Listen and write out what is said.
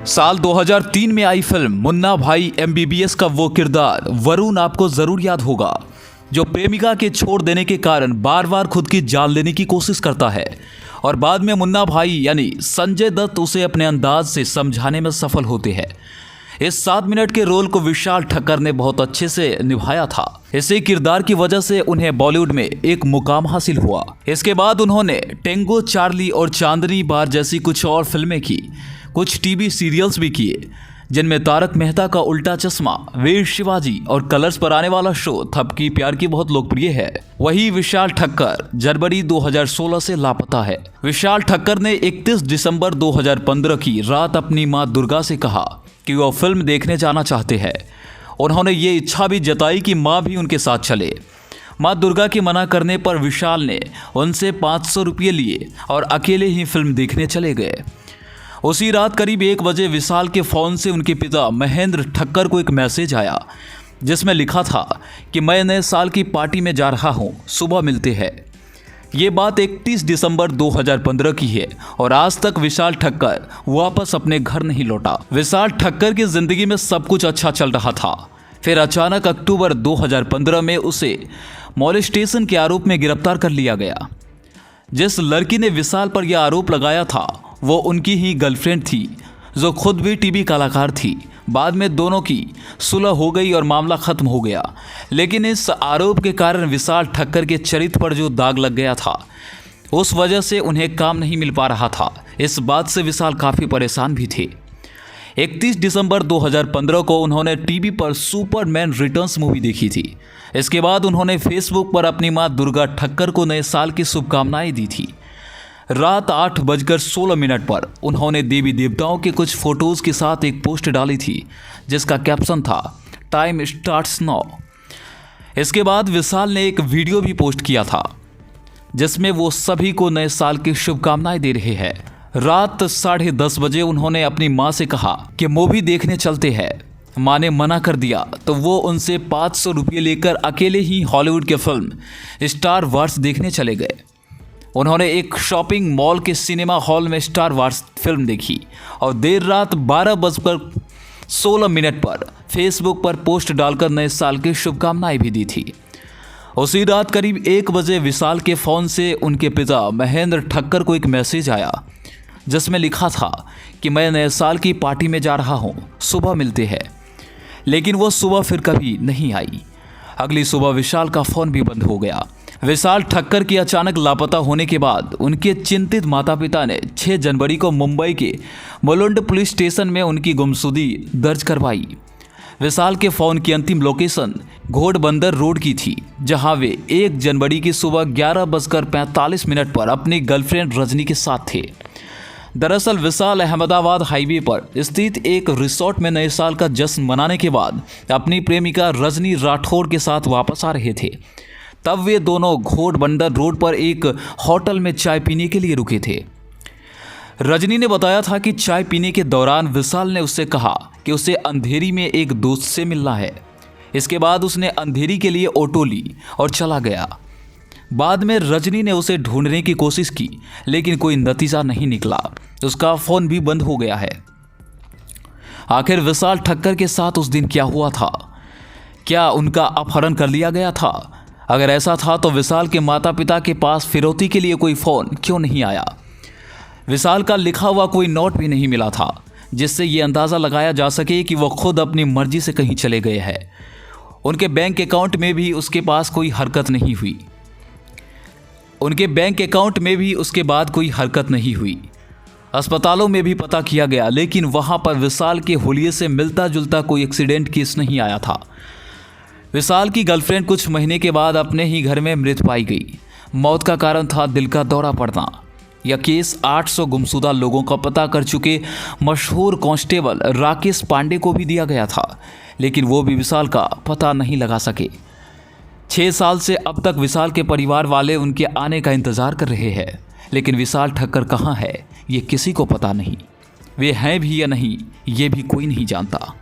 साल 2003 में आई फिल्म मुन्ना भाई MBBS का वो किरदार वरुण आपको जरूर याद होगा, जो प्रेमिका के छोड़ देने के कारण बार बार खुद की जान लेने की कोशिश करता है और बाद में मुन्ना भाई यानी संजय दत्त उसे अपने अंदाज से समझाने में सफल होते हैं। इस 7 मिनट के रोल को विशाल ठक्कर ने बहुत अच्छे से निभाया था। इसी किरदार की वजह से उन्हें बॉलीवुड में एक मुकाम हासिल हुआ। इसके बाद उन्होंने टेंगो, चार्ली और चांदनी बार जैसी कुछ और फिल्में की, कुछ टीवी सीरियल्स भी किए, जिनमें तारक मेहता का उल्टा चश्मा, वीर शिवाजी और कलर्स पर आने वाला शो थपकी प्यार की बहुत लोकप्रिय है। वही विशाल ठक्कर जनवरी 2016 से लापता है। विशाल ठक्कर ने 31 दिसंबर 2015 की रात अपनी मां दुर्गा से कहा कि वो फिल्म देखने जाना चाहते हैं। उन्होंने ये इच्छा भी जताई कि मां भी उनके साथ चले। मां दुर्गा के मना करने पर विशाल ने उनसे 500 रुपये लिए और अकेले ही फिल्म देखने चले गए। उसी रात करीब 1 बजे विशाल के फ़ोन से उनके पिता महेंद्र ठक्कर को एक मैसेज आया, जिसमें लिखा था कि मैं नए साल की पार्टी में जा रहा हूं, सुबह मिलते हैं। ये बात 31 दिसंबर 2015 की है और आज तक विशाल ठक्कर वापस अपने घर नहीं लौटा। विशाल ठक्कर की जिंदगी में सब कुछ अच्छा चल रहा था। फिर अचानक अक्टूबर 2015 में उसे मॉलेस्टेशन के आरोप में गिरफ्तार कर लिया गया। जिस लड़की ने विशाल पर यह आरोप लगाया था वो उनकी ही गर्लफ्रेंड थी, जो खुद भी टीवी कलाकार थी। बाद में दोनों की सुलह हो गई और मामला खत्म हो गया, लेकिन इस आरोप के कारण विशाल ठक्कर के चरित्र पर जो दाग लग गया था, उस वजह से उन्हें काम नहीं मिल पा रहा था। इस बात से विशाल काफ़ी परेशान भी थे। 31 दिसंबर 2015 को उन्होंने टीवी पर सुपरमैन रिटर्न्स मूवी देखी थी। इसके बाद उन्होंने फेसबुक पर अपनी मां दुर्गा ठक्कर को नए साल की शुभकामनाएं दी थी। रात 8:16 पर उन्होंने देवी देवताओं के कुछ फोटोज़ के साथ एक पोस्ट डाली थी, जिसका कैप्शन था टाइम स्टार्ट्स नाउ। इसके बाद विशाल ने एक वीडियो भी पोस्ट किया था, जिसमें वो सभी को नए साल की शुभकामनाएं दे रहे हैं। रात 10:30 बजे उन्होंने अपनी मां से कहा कि मूवी देखने चलते हैं। मां ने मना कर दिया तो वो उनसे 500 रुपये लेकर अकेले ही हॉलीवुड की फिल्म स्टार वार्स देखने चले गए। उन्होंने एक शॉपिंग मॉल के सिनेमा हॉल में स्टार वार्स फिल्म देखी और देर रात 12:16 पर फेसबुक पर पोस्ट डालकर नए साल की शुभकामनाएं भी दी थी। उसी रात करीब 1 बजे विशाल के फ़ोन से उनके पिता महेंद्र ठक्कर को एक मैसेज आया, जिसमें लिखा था कि मैं नए साल की पार्टी में जा रहा हूं, सुबह मिलते हैं। लेकिन वो सुबह फिर कभी नहीं आई। अगली सुबह विशाल का फ़ोन भी बंद हो गया। विशाल ठक्कर की अचानक लापता होने के बाद उनके चिंतित माता पिता ने 6 जनवरी को मुंबई के मुलुंड पुलिस स्टेशन में उनकी गुमशुदगी दर्ज करवाई। विशाल के फ़ोन की अंतिम लोकेशन घोड़बंदर रोड की थी, जहां वे 1 जनवरी की सुबह 11:45 पर अपनी गर्लफ्रेंड रजनी के साथ थे। दरअसल विशाल अहमदाबाद हाईवे पर स्थित एक रिसोर्ट में नए साल का जश्न मनाने के बाद अपनी प्रेमिका रजनी राठौर के साथ वापस आ रहे थे। तब वे दोनों घोड़बंदर रोड पर एक होटल में चाय पीने के लिए रुके थे। रजनी ने बताया था कि चाय पीने के दौरान विशाल ने उससे कहा कि उसे अंधेरी में एक दोस्त से मिलना है। इसके बाद उसने अंधेरी के लिए ऑटो ली और चला गया। बाद में रजनी ने उसे ढूंढने की कोशिश की, लेकिन कोई नतीजा नहीं निकला। उसका फ़ोन भी बंद हो गया है। आखिर विशाल ठक्कर के साथ उस दिन क्या हुआ था? क्या उनका अपहरण कर लिया गया था? अगर ऐसा था तो विशाल के माता पिता के पास फिरौती के लिए कोई फ़ोन क्यों नहीं आया? विशाल का लिखा हुआ कोई नोट भी नहीं मिला था, जिससे ये अंदाज़ा लगाया जा सके कि वो खुद अपनी मर्जी से कहीं चले गए हैं। उनके बैंक अकाउंट में भी उसके पास कोई हरकत नहीं हुई। उसके बाद कोई हरकत नहीं हुई। अस्पतालों में भी पता किया गया, लेकिन वहाँ पर विशाल के हुलिये से मिलता जुलता कोई एक्सीडेंट केस नहीं आया था। विशाल की गर्लफ्रेंड कुछ महीने के बाद अपने ही घर में मृत पाई गई। मौत का कारण था दिल का दौरा पड़ना। यह केस 800 गुमशुदा लोगों का पता कर चुके मशहूर कांस्टेबल राकेश पांडे को भी दिया गया था, लेकिन वो भी विशाल का पता नहीं लगा सके। 6 साल से अब तक विशाल के परिवार वाले उनके आने का इंतज़ार कर रहे हैं, लेकिन विशाल ठक्कर कहाँ है ये किसी को पता नहीं। वे हैं भी या नहीं ये भी कोई नहीं जानता।